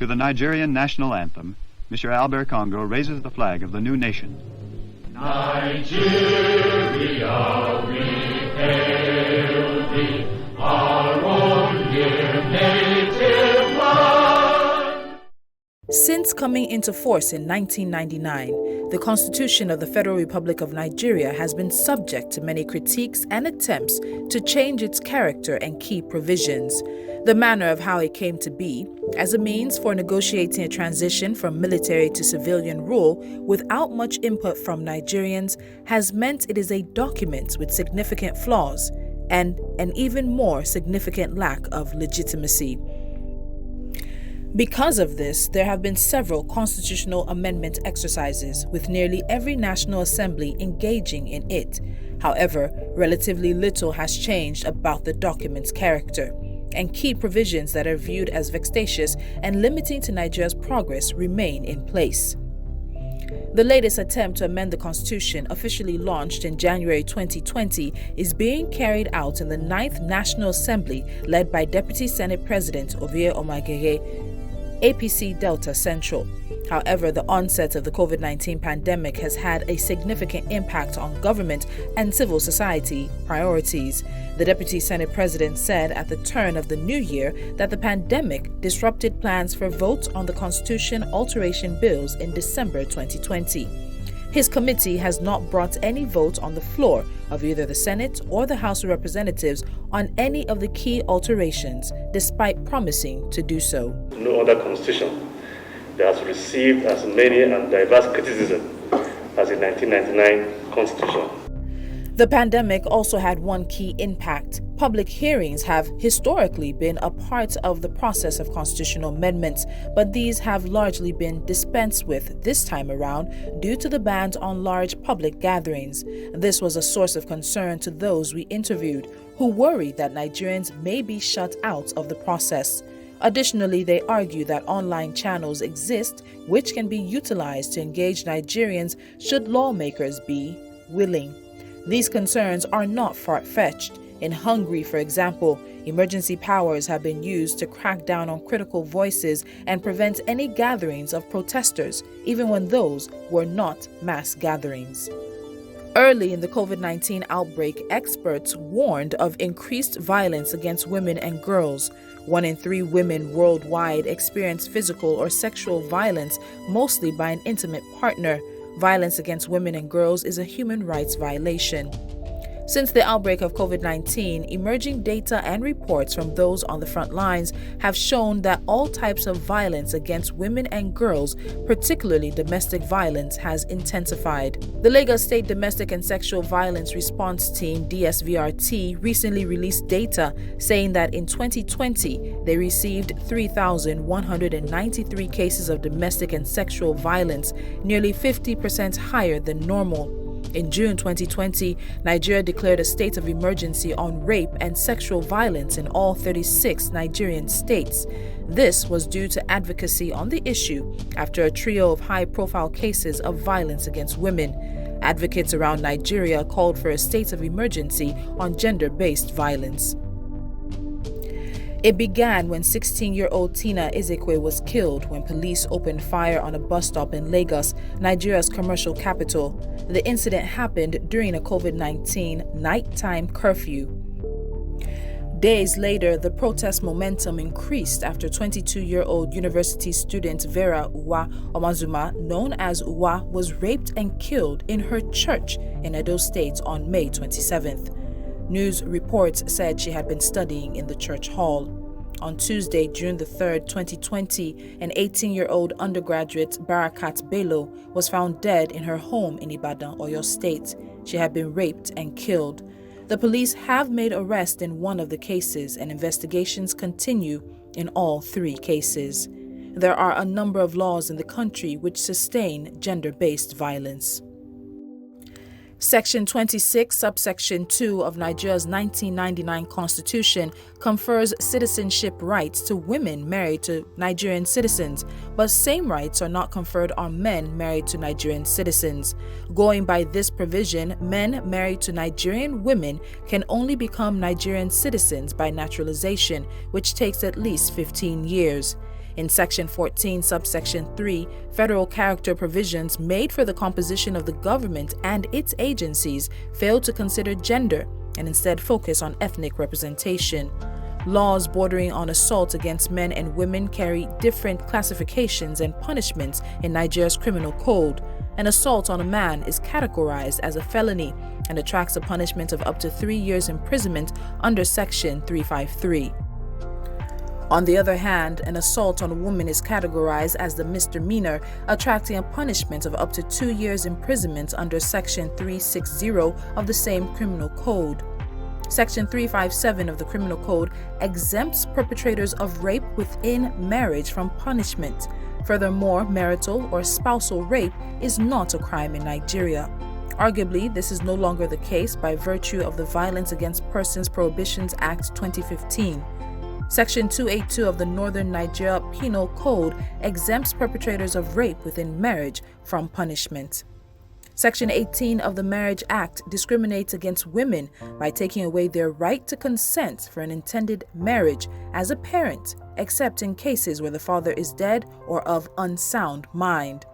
To the Nigerian national anthem, Mr. Albert Congo raises the flag of the new nation. Nigeria, we hail thee, our own dear native land. Since coming into force in 1999, the Constitution of the Federal Republic of Nigeria has been subject to many critiques and attempts to change its character and key provisions. The manner of how it came to be, as a means for negotiating a transition from military to civilian rule without much input from Nigerians, has meant it is a document with significant flaws and an even more significant lack of legitimacy. Because of this, there have been several constitutional amendment exercises, with nearly every National Assembly engaging in it. However, relatively little has changed about the document's character, and key provisions that are viewed as vexatious and limiting to Nigeria's progress remain in place. The latest attempt to amend the Constitution, officially launched in January 2020, is being carried out in the 9th National Assembly, led by Deputy Senate President Ovie Omagere, APC Delta Central. However, the onset of the COVID-19 pandemic has had a significant impact on government and civil society priorities. The Deputy Senate President said at the turn of the new year that the pandemic disrupted plans for votes on the Constitution alteration bills in December 2020. His committee has not brought any vote on the floor of either the Senate or the House of Representatives on any of the key alterations, despite promising to do so. No other constitution that has received as many and diverse criticism as the 1999 Constitution. The pandemic also had one key impact. Public hearings have historically been a part of the process of constitutional amendments, but these have largely been dispensed with this time around due to the bans on large public gatherings. This was a source of concern to those we interviewed, who worry that Nigerians may be shut out of the process. Additionally, they argue that online channels exist which can be utilized to engage Nigerians should lawmakers be willing. These concerns are not far-fetched. In Hungary, for example, emergency powers have been used to crack down on critical voices and prevent any gatherings of protesters, even when those were not mass gatherings. Early in the COVID-19 outbreak, experts warned of increased violence against women and girls. 1 in 3 women worldwide experience physical or sexual violence, mostly by an intimate partner. Violence against women and girls is a human rights violation. Since the outbreak of COVID-19, emerging data and reports from those on the front lines have shown that all types of violence against women and girls, particularly domestic violence, has intensified. The Lagos State Domestic and Sexual Violence Response Team, DSVRT, recently released data saying that in 2020, they received 3,193 cases of domestic and sexual violence, nearly 50% higher than normal. In June 2020, Nigeria declared a state of emergency on rape and sexual violence in all 36 Nigerian states. This was due to advocacy on the issue after a trio of high-profile cases of violence against women. Advocates around Nigeria called for a state of emergency on gender-based violence. It began when 16-year-old Tina Ezekwe was killed when police opened fire on a bus stop in Lagos, Nigeria's commercial capital. The incident happened during a COVID-19 nighttime curfew. Days later, the protest momentum increased after 22-year-old university student Vera Uwa Omazuma, known as Uwa, was raped and killed in her church in Edo State on May 27th. News reports said she had been studying in the church hall. On Tuesday, June 3, 2020, an 18-year-old undergraduate, Barakat Bello, was found dead in her home in Ibadan, Oyo State. She had been raped and killed. The police have made arrests in one of the cases, and investigations continue in all 3 cases. There are a number of laws in the country which sustain gender-based violence. Section 26, subsection 2 of Nigeria's 1999 Constitution confers citizenship rights to women married to Nigerian citizens, but same rights are not conferred on men married to Nigerian citizens. Going by this provision, men married to Nigerian women can only become Nigerian citizens by naturalization, which takes at least 15 years. In Section 14, subsection 3, federal character provisions made for the composition of the government and its agencies fail to consider gender and instead focus on ethnic representation. Laws bordering on assault against men and women carry different classifications and punishments in Nigeria's criminal code. An assault on a man is categorized as a felony and attracts a punishment of up to 3 years imprisonment under Section 353. On the other hand, an assault on a woman is categorized as the misdemeanor, attracting a punishment of up to 2 years imprisonment under Section 360 of the same criminal code. Section 357 of the Criminal Code exempts perpetrators of rape within marriage from punishment. Furthermore, marital or spousal rape is not a crime in Nigeria. Arguably, this is no longer the case by virtue of the Violence Against Persons Prohibitions Act 2015. Section 282 of the Northern Nigeria Penal Code exempts perpetrators of rape within marriage from punishment. Section 18 of the Marriage Act discriminates against women by taking away their right to consent for an intended marriage as a parent, except in cases where the father is dead or of unsound mind.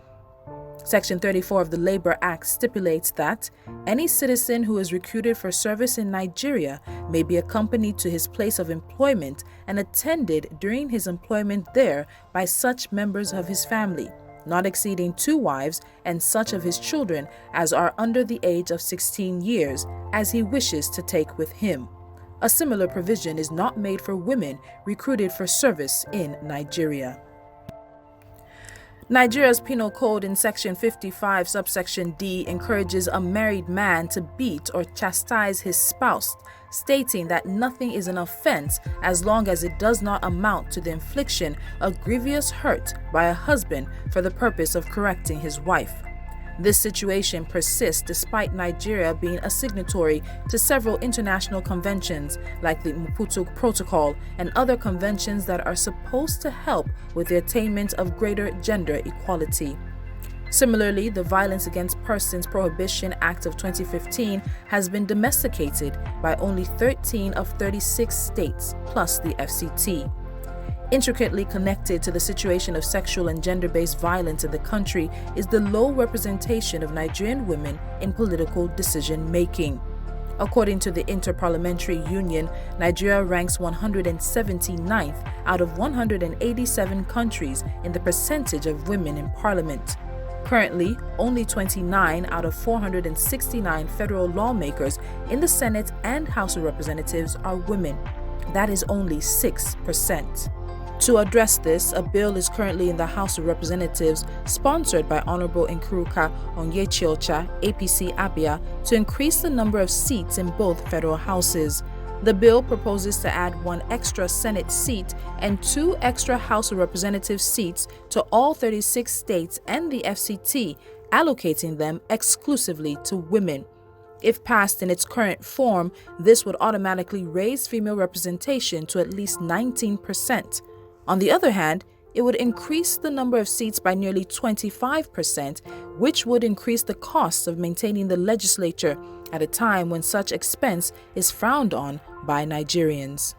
Section 34 of the Labor Act stipulates that any citizen who is recruited for service in Nigeria may be accompanied to his place of employment and attended during his employment there by such members of his family, not exceeding 2 wives, and such of his children as are under the age of 16 years, as he wishes to take with him. A similar provision is not made for women recruited for service in Nigeria. Nigeria's Penal Code in Section 55, subsection D, encourages a married man to beat or chastise his spouse, stating that nothing is an offense as long as it does not amount to the infliction of grievous hurt by a husband for the purpose of correcting his wife. This situation persists despite Nigeria being a signatory to several international conventions like the Maputo Protocol and other conventions that are supposed to help with the attainment of greater gender equality. Similarly, the Violence Against Persons Prohibition Act of 2015 has been domesticated by only 13 of 36 states, plus the FCT. Intricately connected to the situation of sexual and gender-based violence in the country is the low representation of Nigerian women in political decision-making. According to the Interparliamentary Union, Nigeria ranks 179th out of 187 countries in the percentage of women in parliament. Currently, only 29 out of 469 federal lawmakers in the Senate and House of Representatives are women. That is only 6%. To address this, a bill is currently in the House of Representatives, sponsored by Honorable Nkuruka Onyechiocha, APC Abia, to increase the number of seats in both federal houses. The bill proposes to add 1 extra Senate seat and 2 extra House of Representatives seats to all 36 states and the FCT, allocating them exclusively to women. If passed in its current form, this would automatically raise female representation to at least 19%. On the other hand, it would increase the number of seats by nearly 25%, which would increase the costs of maintaining the legislature at a time when such expense is frowned on by Nigerians.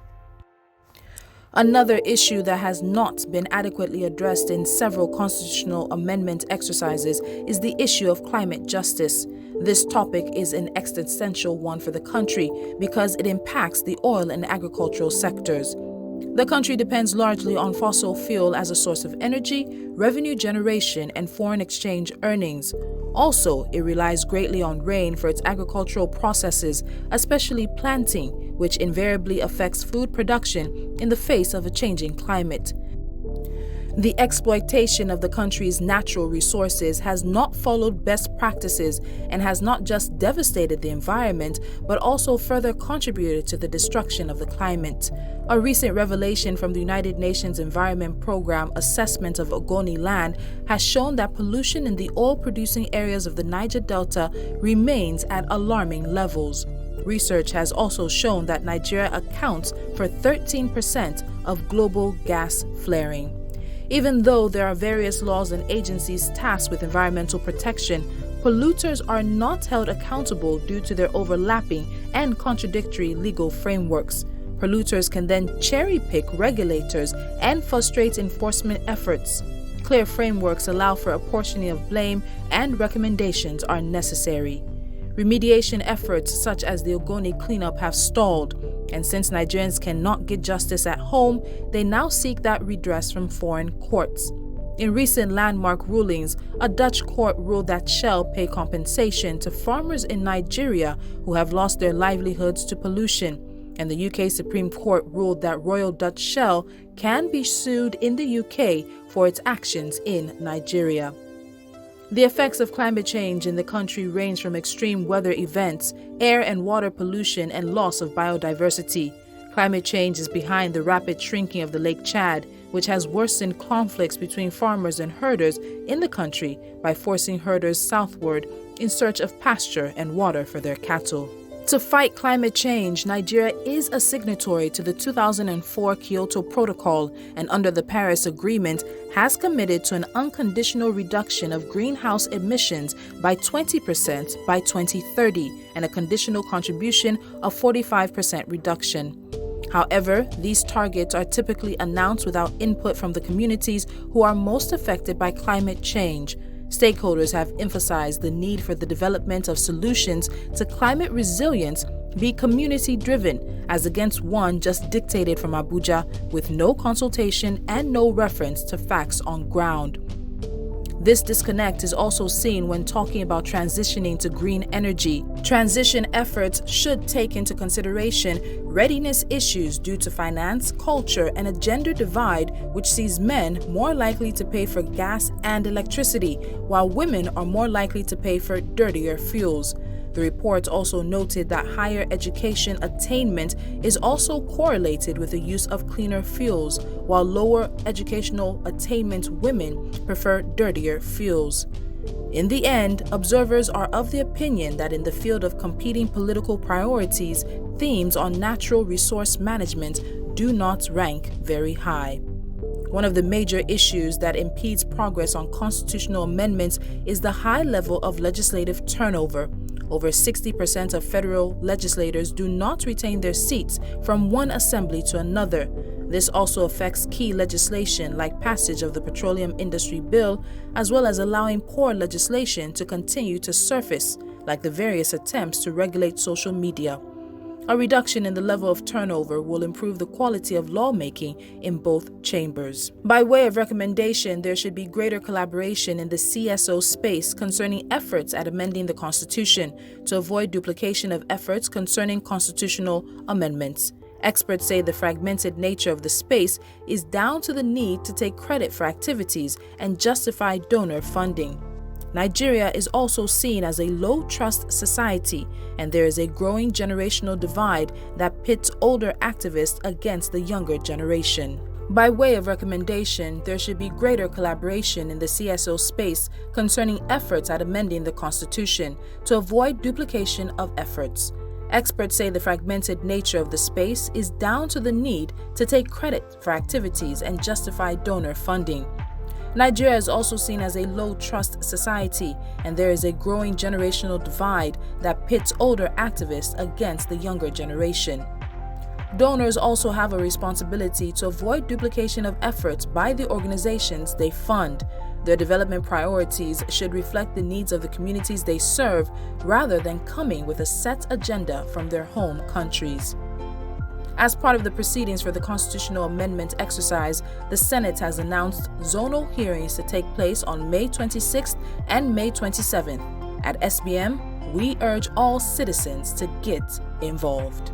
Another issue that has not been adequately addressed in several constitutional amendment exercises is the issue of climate justice. This topic is an existential one for the country because it impacts the oil and agricultural sectors. The country depends largely on fossil fuel as a source of energy, revenue generation, and foreign exchange earnings. Also, it relies greatly on rain for its agricultural processes, especially planting, which invariably affects food production in the face of a changing climate. The exploitation of the country's natural resources has not followed best practices and has not just devastated the environment, but also further contributed to the destruction of the climate. A recent revelation from the United Nations Environment Program assessment of Ogoni land has shown that pollution in the oil-producing areas of the Niger Delta remains at alarming levels. Research has also shown that Nigeria accounts for 13% of global gas flaring. Even though there are various laws and agencies tasked with environmental protection, polluters are not held accountable due to their overlapping and contradictory legal frameworks. Polluters can then cherry-pick regulators and frustrate enforcement efforts. Clear frameworks allow for apportioning of blame and recommendations are necessary. Remediation efforts such as the Ogoni cleanup have stalled, and since Nigerians cannot get justice at home, they now seek that redress from foreign courts. In recent landmark rulings, a Dutch court ruled that Shell pay compensation to farmers in Nigeria who have lost their livelihoods to pollution, and the UK Supreme Court ruled that Royal Dutch Shell can be sued in the UK for its actions in Nigeria. The effects of climate change in the country range from extreme weather events, air and water pollution, and loss of biodiversity. Climate change is behind the rapid shrinking of the Lake Chad, which has worsened conflicts between farmers and herders in the country by forcing herders southward in search of pasture and water for their cattle. To fight climate change, Nigeria is a signatory to the 2004 Kyoto Protocol and under the Paris Agreement has committed to an unconditional reduction of greenhouse emissions by 20% by 2030 and a conditional contribution of 45% reduction. However, these targets are typically announced without input from the communities who are most affected by climate change. Stakeholders have emphasized the need for the development of solutions to climate resilience be community-driven, as against one just dictated from Abuja with no consultation and no reference to facts on ground. This disconnect is also seen when talking about transitioning to green energy. Transition efforts should take into consideration readiness issues due to finance, culture, and a gender divide which sees men more likely to pay for gas and electricity, while women are more likely to pay for dirtier fuels. The report also noted that higher education attainment is also correlated with the use of cleaner fuels, while lower educational attainment women prefer dirtier fuels. In the end, observers are of the opinion that in the field of competing political priorities, themes on natural resource management do not rank very high. One of the major issues that impedes progress on constitutional amendments is the high level of legislative turnover. Over 60% of federal legislators do not retain their seats from one assembly to another. This also affects key legislation like passage of the Petroleum Industry Bill, as well as allowing poor legislation to continue to surface, like the various attempts to regulate social media. A reduction in the level of turnover will improve the quality of lawmaking in both chambers. By way of recommendation, there should be greater collaboration in the CSO space concerning efforts at amending the Constitution to avoid duplication of efforts concerning constitutional amendments. Experts say the fragmented nature of the space is down to the need to take credit for activities and justify donor funding. Nigeria is also seen as a low-trust society, and there is a growing generational divide that pits older activists against the younger generation. By way of recommendation, there should be greater collaboration in the CSO space concerning efforts at amending the Constitution to avoid duplication of efforts. Experts say the fragmented nature of the space is down to the need to take credit for activities and justify donor funding. Nigeria is also seen as a low-trust society, and there is a growing generational divide that pits older activists against the younger generation. Donors also have a responsibility to avoid duplication of efforts by the organizations they fund. Their development priorities should reflect the needs of the communities they serve rather than coming with a set agenda from their home countries. As part of the proceedings for the constitutional amendment exercise, the Senate has announced zonal hearings to take place on May 26th and May 27th. At SBM, we urge all citizens to get involved.